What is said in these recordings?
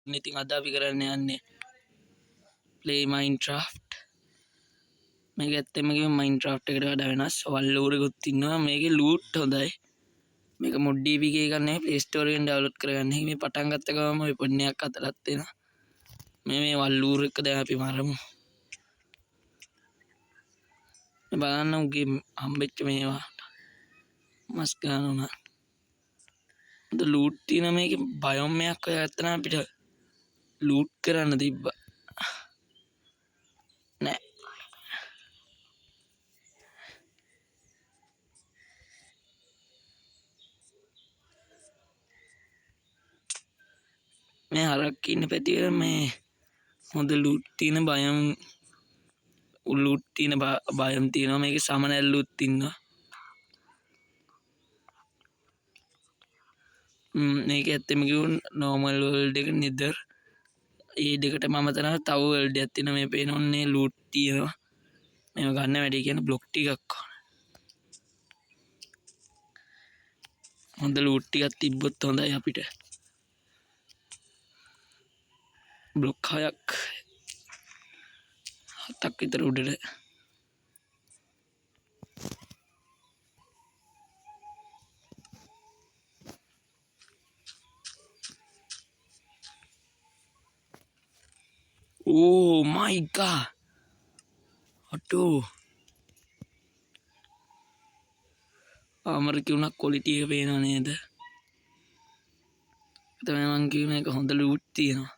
ඉතින් අද අපි කරන්න යන්නේ play Minecraft. මේක ඇත්තටම කිව්වම Minecraft එකට වඩා වෙනස්. වල්ලූරෙකුත් ඉන්නවා. මේකේ loot හොඳයි. මේක mod dbk එකක් නෙවෙයි Play Store එකෙන් download කරගන්න. මේ පටන් ගත්ත ගමන් ඔය පොඩ්ඩක් අතලත් වෙනවා. මේ වල්ලූර එක දැන් අපි මරමු. මේ බලන්න උගේ හම්බෙච්ච මේවා මස් ගන්න උනා. අද loot තියෙන මේකේ බයොම් එකක් හොයාගත්තා නම් අපිට loot කරන්න තිබ්බා. නෑ. මේ හරක් ඉන්න පැතිවල මේ හොඳ loot තියෙන බයම් loot තියෙන බයම් තියෙනවා. මේකේ සමනැල්ලුත් ඉන්නවා. මේක ඇත්තම කිව්වොත් normal world එක nether ඒ දෙකට මම තන තව world එකක් තියෙනවා. මේ පේනෝනේ loot තියෙනවා. මේව ගන්න වැඩි කියන්නේ block ටිකක් හොඳ loot ටිකක් තිබ්බොත් හොඳයි අපිට. block 6ක් 7ක් විතර උඩට oh my god අටෝ ආමර කිව්වොත් quality එක පේනව නේද? තමයි මං කියුනේ මේක හොඳ loot තියෙනවා.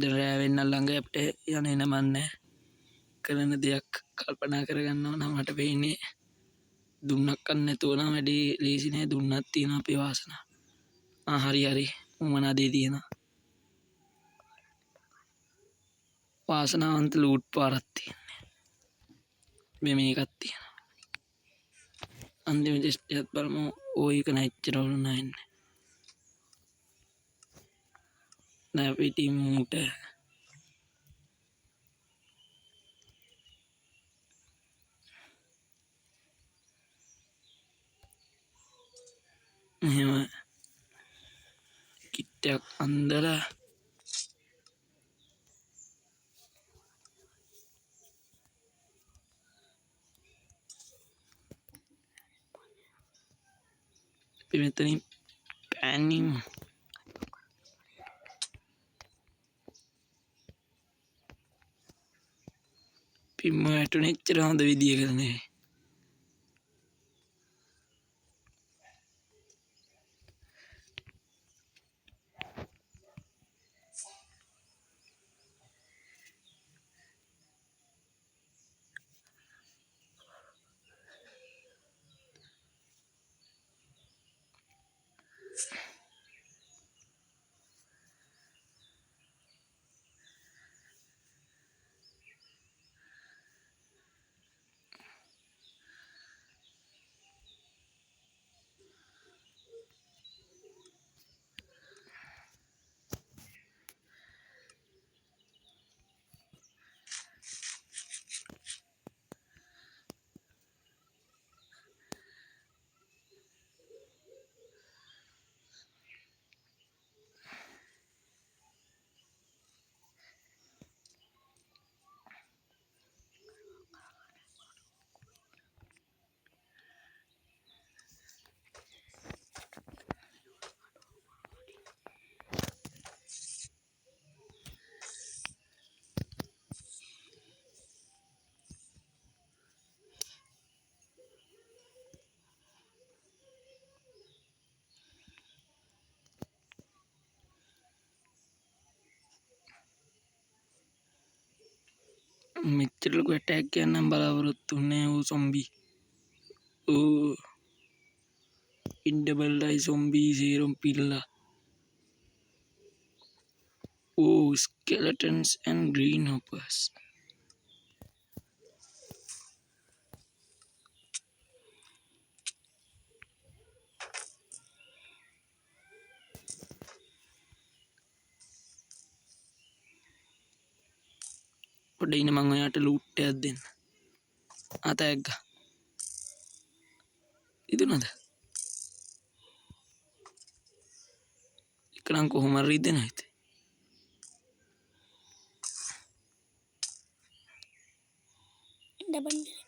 දරෑ වෙන්න ළඟ අපිට යන්න එන මන්නේ කරන දෙයක් කල්පනා කරගන්න ඕන. මට වෙන්නේ දුන්නක් ගන්න නැතුව නම් වැඩි ලේසි නෑ. දුන්නක් තියෙනවා අපේ වාසනාව. හරි උමනා දේ තියෙනවා. වාසනාවන්ත ලූට් පාරක් තියෙන්නේ. මේකක් තියෙනවා. අන්තිම ටෙස්ට් එකත් බලමු. ඕයි එක නැච්චර වුණ නැහැ. නෑ පිටින් මූට මෙහෙම කිට්ටයක් අන්දලා අපි මෙතනින් පෑනින් පිම්ම වැටුනේ එච්චර හොඳ විදියකට නෙවෙයි. මෙච්චර ලොකු ඇටැක් එකක් නම් බලාපොරොත්තු වෙන්නේ ඌ සොම්බි. ඌ ඉන්ඩබල් ඩයි සොම්බි සීරම් පිල්ලා. ඌ skeletons and green hoppers. පොඩ්ඩ ඉන්න මං ඔයාට ලූට් එකක් දෙන්න. අතැග්ග ඉදුනද එකනම් කොහොම රිදෙන හිතේ डबल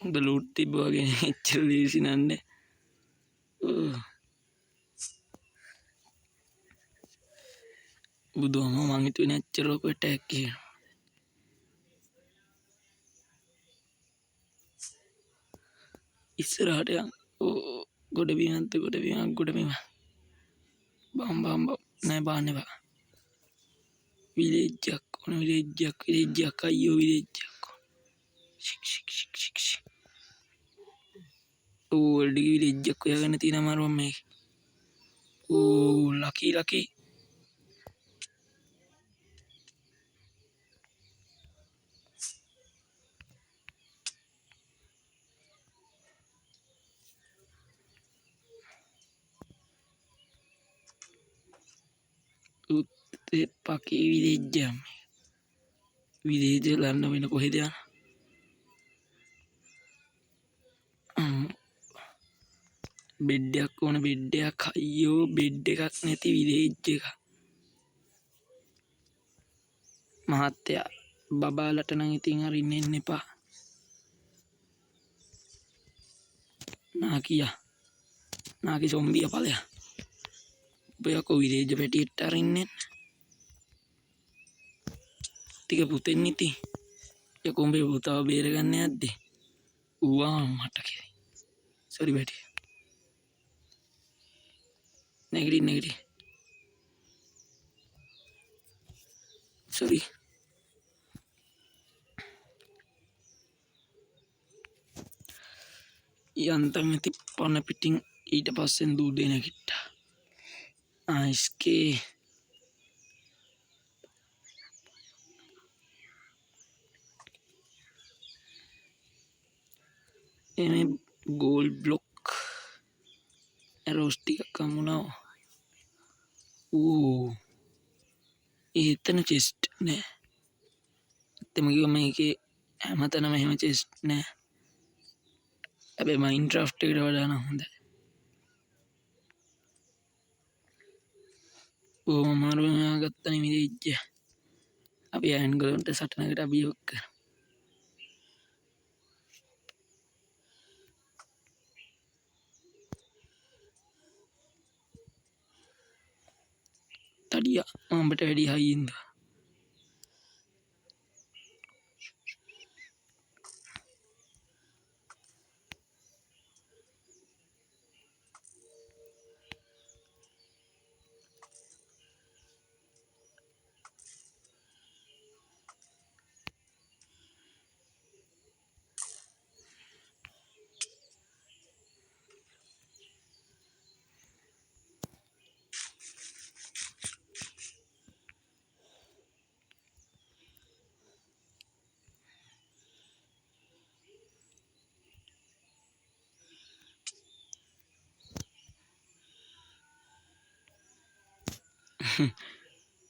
උඹ ලූට් තිබ්බ වගේ එච්චර ලේසි නන්නේ බුදුහාම මං හිතුවේ එච්චර ලොකු ඇටැක් කියලා ඉස්සරහට යන් ගොඩබිමත් ගොඩබිම බම් නෑ බාන්න එපා විලේජ්ජක් ඕන විලේජ්ජක් අයියෝ විලේජ්ජක් ඕල්ඩි විලේජ්ජක් ඔයාගන්න තියෙන අමාරුවම මේක ලකි පකේ විලේජ්ජම් විලේජ ලන්න වෙන කොහෙද යන බෙඩ්ඩයක් ඕන බෙඩ්ඩයක් අයියෝ බෙඩ් එකක් නැති විලේජ් එක මහත්තයා බබාලට නම් ඉතින් අරින්න එන්න එපා නාකි සොම්බිය පලය ඔයකො විලේජ පැටියට අරින්නෙන් ටික පුතෙන් ඉති යකුම්බේ පුතාව බේරගන්න ඇද්දේ ඌවා මට කිරි සොරි බැටිය නැගිටි සොරි යන්තම් ඇති පන පිටිං ඊට පස්සෙන් දූදේ නැගිට්ටා ආයිස්කේ එම ගෝල් බ්ලොක් ඇරෝස්ටික කමුණාව ඒතන චෙස්ට් නෑ එතමකිව මේක හැමතනම එහෙම චෙස්ට් නෑ ඇබේ මයින් ්‍රෆ්ට එකට වඩාන හොඳ මාරුව ගත්තන විදේජ්ජ අපි ඇන්ගලන්ට සටනකට අභියොක් කර තඩිය ආම්බට වැඩි හයිින්ද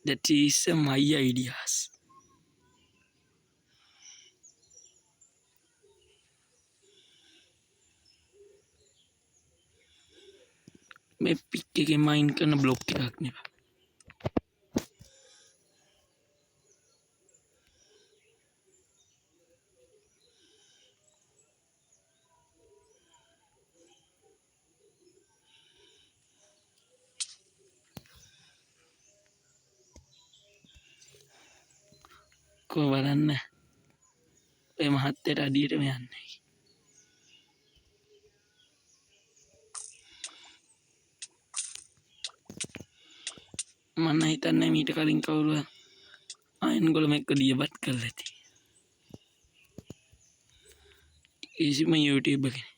that is my ideas මේ පික් එක මයින් කරන බ්ලොක් එකක් නෙව කො බලන්න ඔය මහත්තයට අඩියටම යන්න මන්න හිතන්නේ මීට කලින් කවුරුව අයන්ගොලම එක්ක දියබත් කරලා ඇති කිසිම YouTube එකේ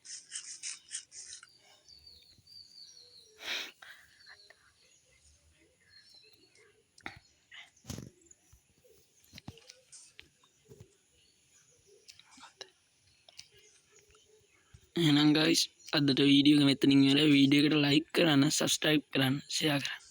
එහෙනම් guys අදට වීඩියෝ එක මෙතනින් ඉවරයි වීඩියෝ එකට like කරන්න subscribe කරන්න share කරන්න